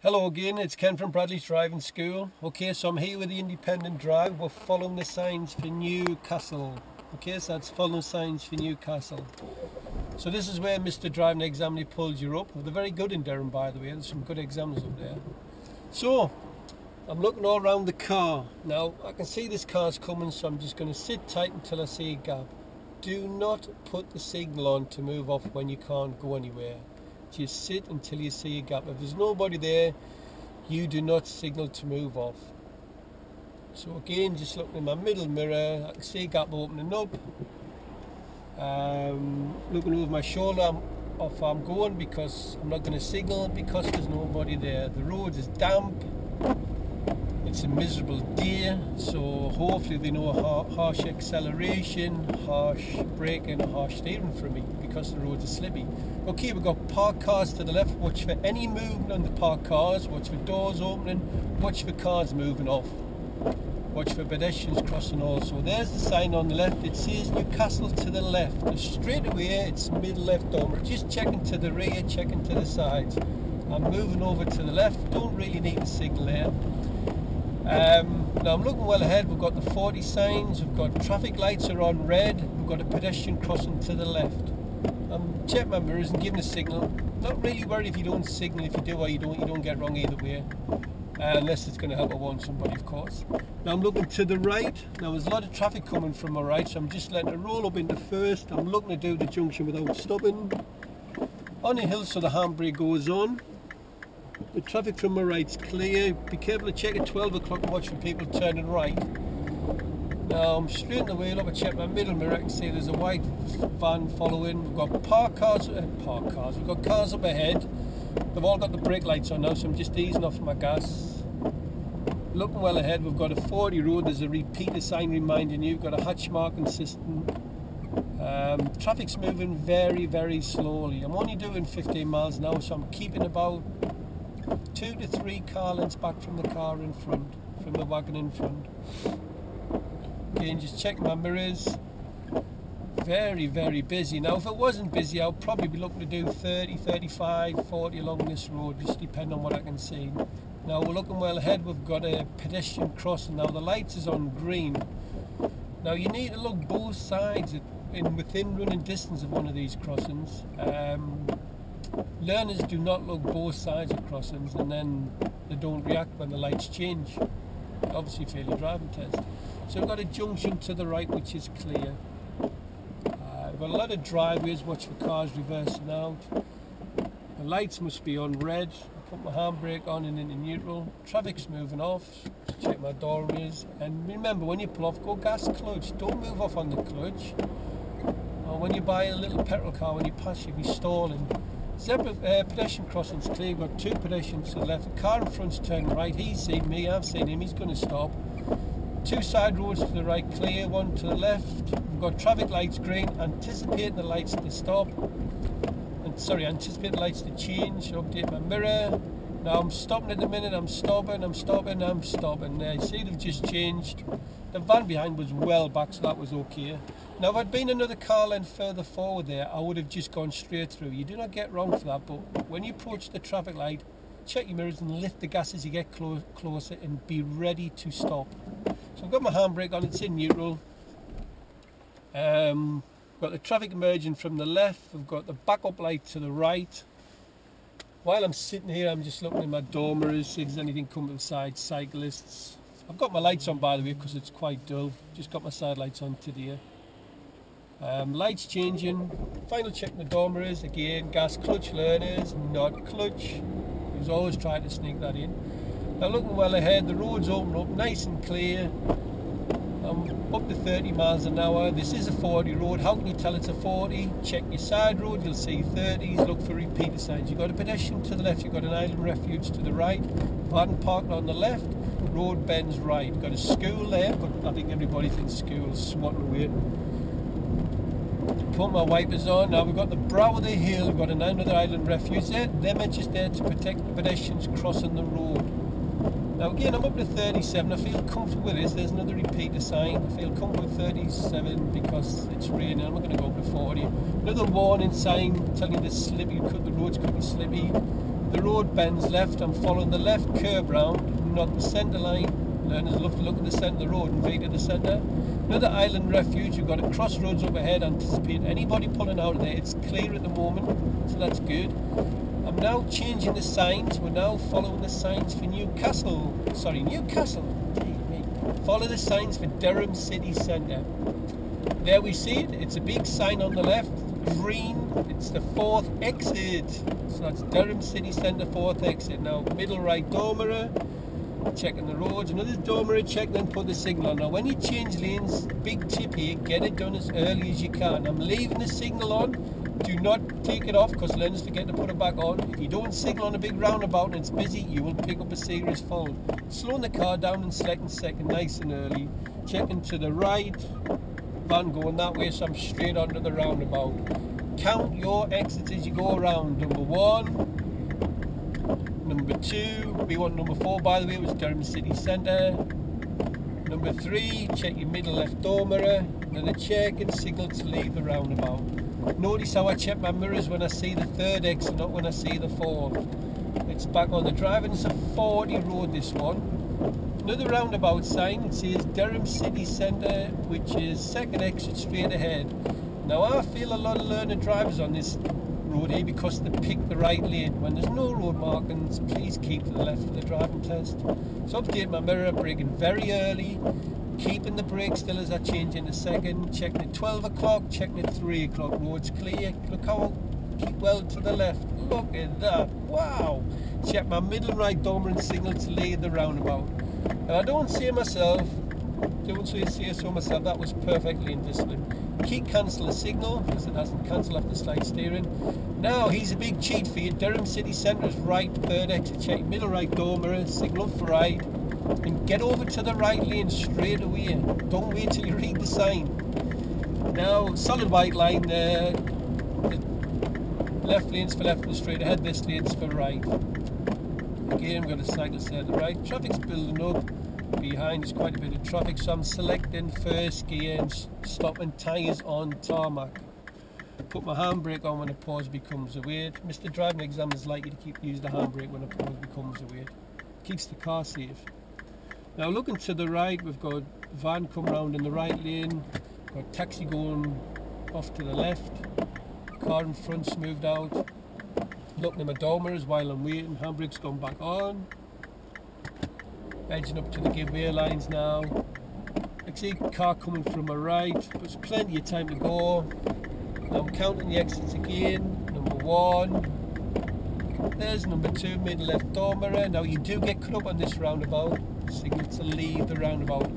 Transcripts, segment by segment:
Hello again, it's Ken from Bradley's Driving School. Okay, so I'm here with the independent drive. We're following the signs for Newcastle. Okay, so that's following signs for Newcastle. So this is where Mr. Driving Examiner pulls you up. They're very good in Durham, by the way. There's some good examiners up there. So, I'm looking all around the car. Now, I can see this car's coming, so I'm just going to sit tight until I see a gap. Do not put the signal on to move off when you can't go anywhere. Just sit until you see a gap. If there's nobody there, you do not signal to move off. So again, just looking in my middle mirror, I can see a gap opening up. Looking over my shoulder off I'm going, because I'm not going to signal because there's nobody there. The road is damp. It's a miserable day, so hopefully they know harsh acceleration, harsh braking, harsh steering from me because the roads are slippy. Okay, we've got parked cars to the left. Watch for any movement on the parked cars. Watch for doors opening. Watch for cars moving off. Watch for pedestrians crossing also. There's the sign on the left. It says Newcastle to the left. And straight away, it's middle left over. Just checking to the rear, checking to the sides. I'm moving over to the left. Don't really need a signal there. Now I'm looking well ahead. We've got the 40 signs. We've got traffic lights are on red. We've got a pedestrian crossing to the left. I'm checking my mirrors and giving a signal. Not really worried if you don't signal. If you do or you don't get wrong either way. Unless it's going to help I warn somebody, of course. Now I'm looking to the right. Now there's a lot of traffic coming from my right, so I'm just letting it roll up into first. I'm looking to do the junction without stopping. On a hill, so the handbrake goes on. The traffic from my right's clear. Be careful to check at 12 o'clock and watch for people turning right. Now I'm straight in the wheel up. I check my middle mirror. I can see there's a white van following. We've got We've got cars up ahead. They've all got the brake lights on now, so I'm just easing off my gas. Looking well ahead, we've got a 40 road. There's a repeater sign reminding you. We've got a hatch marking system. Traffic's moving very, very slowly. I'm only doing 15 miles an hour, so I'm keeping about 2 to 3 car lengths back from the car in front, from the wagon in front. Again, just checking my mirrors. Very, very busy. Now, if it wasn't busy, I'll probably be looking to do 30, 35, 40 along this road, just depending on what I can see. Now, we're looking well ahead. We've got a pedestrian crossing. Now, the lights is on green. Now, you need to look both sides within running distance of one of these crossings. Learners do not look both sides of crossings, and then they don't react when the lights change. Obviously, fail your driving test. So we've got a junction to the right, which is clear. We've got a lot of driveways. Watch for cars reversing out. The lights must be on red. I put my handbrake on and into neutral. Traffic's moving off. Just check my door mirrors. And remember, when you pull off, go gas clutch. Don't move off on the clutch. Or when you buy a little petrol car, when you pass, you'll be stalling. Pedestrian crossing's clear. We've got 2 pedestrians to the left. The car in front's turning right. He's seen me. I've seen him. He's going to stop. 2 side roads to the right clear, 1 to the left. We've got traffic lights green, anticipating the lights to stop. Anticipating the lights to change. Update my mirror. Now I'm stopping at the minute. I'm stopping. There, you see they've just changed. The van behind was well back, so that was okay. Now if I'd been another car length further forward there, I would have just gone straight through. You do not get wrong for that, but when you approach the traffic light, check your mirrors and lift the gas as you get closer and be ready to stop. So I've got my handbrake on, it's in neutral. Got the traffic emerging from the left. We've got the backup light to the right. While I'm sitting here, I'm just looking at my door mirrors, see if there's anything coming beside cyclists. I've got my lights on, by the way, because it's quite dull. Just got my side lights on today. Lights changing. Final check the door mirrors. Again, gas clutch learners, not clutch. He's always trying to sneak that in. Now looking well ahead, the road's open up nice and clear. I'm up to 30 miles an hour. This is a 40 road. How can you tell it's a 40? Check your side road, you'll see 30s. Look for repeater signs. You've got a pedestrian to the left, you've got an island refuge to the right. Van parked on the left, road bends right. You've got a school there, but I think everybody thinks school's swatting away. Put my wipers on. Now we've got the brow of the hill, we've got another island refuge there. Them are just there to protect the pedestrians crossing the road. Now again, I'm up to 37. I feel comfortable with this. There's another repeater sign. I feel comfortable with 37 because it's raining. I'm not going to go up to 40. Another warning sign telling you the roads could be slippy. the road bends left, I'm following the left curb round, not the centre line. Learners love to look at the centre of the road and veer to the centre. Another island refuge, you've got a crossroads up ahead, anticipate anybody pulling out of there. It's clear at the moment, so that's good. I'm now changing the signs, we're now following the signs for Newcastle. Follow the signs for Durham City Centre. There we see it, it's a big sign on the left, green, it's the 4th exit. So that's Durham City Centre 4th exit. Now middle right dormer, checking the roads, another dormer check, then put the signal on. Now when you change lanes, big tip here, get it done as early as you can. I'm leaving the signal on, do not take it off because learners forget to put it back on. If you don't signal on a big roundabout and it's busy, you will pick up a serious fault. Slowing the car down and selecting second nice and early, checking to the right, van going that way, so I'm straight onto the roundabout. Count your exits as you go around. Number 1, number 2, we want number 4 by the way, it was Durham City Centre. Number 3, check your middle left door mirror, another check and signal to leave the roundabout. Notice how I check my mirrors when I see the 3rd exit, not when I see the 4th. It's back on the drive and it's a 40 road this one. Another roundabout sign, it says Durham City Centre, which is 2nd exit straight ahead. Now I feel a lot of learner drivers on this road here because they pick the right lane. When there's no road markings, please keep to the left for the driving test. So update my mirror, braking very early, keeping the brake still as I change in a second, checking at 12 o'clock, checking at 3 o'clock, road's clear. Look how I keep well to the left, look at that, wow. Check my middle right dormer and signal to leave the roundabout. Now I don't say myself, that was perfectly in discipline. Keep cancel the signal because it hasn't cancelled after slide steering. Now here's a big cheat for you. Durham City Centre is right, 3rd exit, check middle right door mirror, signal for right, and get over to the right lane straight away. Don't wait till you read the sign. Now solid white line there, the left lane's for left and straight ahead, this lane's for right. Again, we've got a cyclist there to the right, traffic's building up. Behind is quite a bit of traffic, so I'm selecting first gear and stopping tyres on tarmac. Put my handbrake on when a pause becomes aware. Mr. Driving Examiners like you to use the handbrake when a pause becomes aware. Keeps the car safe. Now looking to the right, we've got van come round in the right lane, got taxi going off to the left, car in front's moved out. Looking at my door mirrors while I'm waiting, handbrake's gone back on. Edging up to the giveaway lines now. I see a car coming from my right, but there's plenty of time to go. Now I'm counting the exits again. Number 1. There's number 2, middle left door mirror. Now you do get cut up on this roundabout. Signal to leave the roundabout.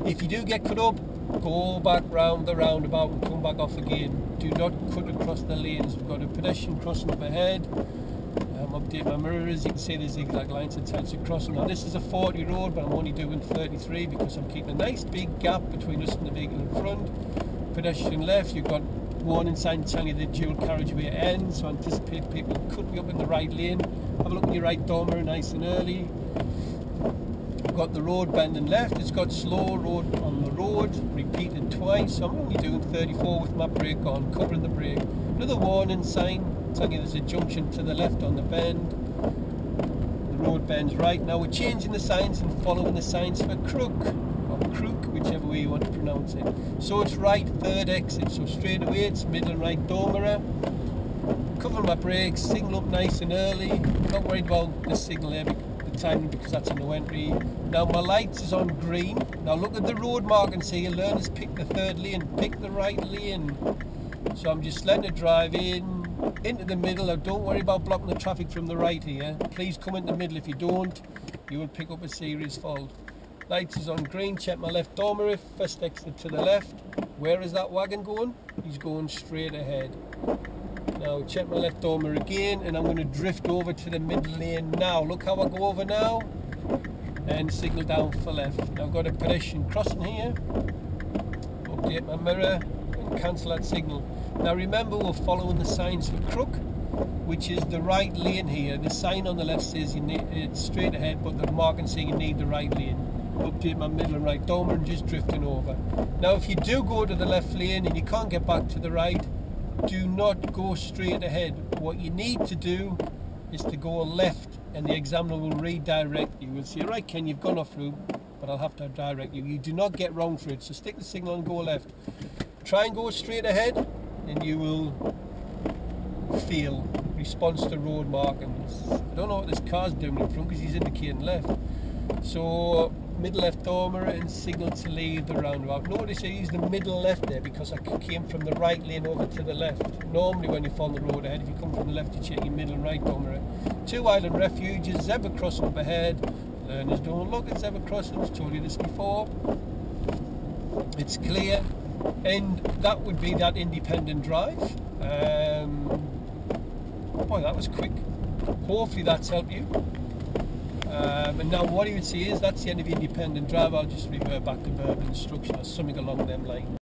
If you do get cut up, go back round the roundabout and come back off again. Do not cut across the lanes. We've got a pedestrian crossing up ahead. Update my mirrors, you can see the zigzag lines and types of crossing. Now this is a 40 road, but I'm only doing 33 because I'm keeping a nice big gap between us and the vehicle in front. Pedestrian left, you've got warning sign telling you the dual carriageway ends, so anticipate people could be up in the right lane. Have a look at your right door mirror nice and early. I've got the road bending left, it's got slow road on the road, repeated twice, so I'm only doing 34 with my brake on, covering the brake. Another warning sign telling you there's a junction to the left on the bend. The road bends right. Now we're changing the signs and following the signs for crook, or crook, whichever way you want to pronounce it. So it's right, 3rd exit, so straight away it's middle and right door mirror. Covering my brakes, signal up nice and early. Not worried about the signal there, the timing, because that's a no entry. Now my lights is on green. Now look at the road markings here. Learners pick the 3rd lane, pick the right lane. So I'm just letting it drive into the middle. Now don't worry about blocking the traffic from the right here. Please come in the middle. If you don't, you will pick up a serious fault. Lights is on green. Check my left door mirror. First exit to the left. Where is that wagon going? He's going straight ahead. Now check my left door mirror again, and I'm going to drift over to the middle lane now. Look how I go over now, and signal down for left. Now I've got a pedestrian crossing here. Update my mirror and cancel that signal. Now remember, we're following the signs for crook, which is the right lane here. The sign on the left says you need it's straight ahead, but the marking saying you need the right lane. Update my middle and right door mirror and just drifting over. Now if you do go to the left lane and you can't get back to the right, do not go straight ahead. What you need to do is to go left, and the examiner will redirect you. Will say, right Ken, you've gone off route, but I'll have to direct you. You do not get wrong for it, so stick the signal and go left. Try and go straight ahead, and you will feel response to road markings. I don't know what this car's doing in front because he's indicating left. So middle left dormer and signal to leave the roundabout. Notice I used the middle left there because I came from the right lane over to the left. Normally when you follow the road ahead, if you come from the left, you check your middle and right dormer. 2 island refuges, zebra crossing up ahead. Learners don't look at zebra crossings, told you this before. It's clear, and that would be that independent drive. Boy, that was quick. Hopefully that's helped you. And now what you would see is that's the end of the independent drive. I'll just revert back to verbal instruction or something along them lines.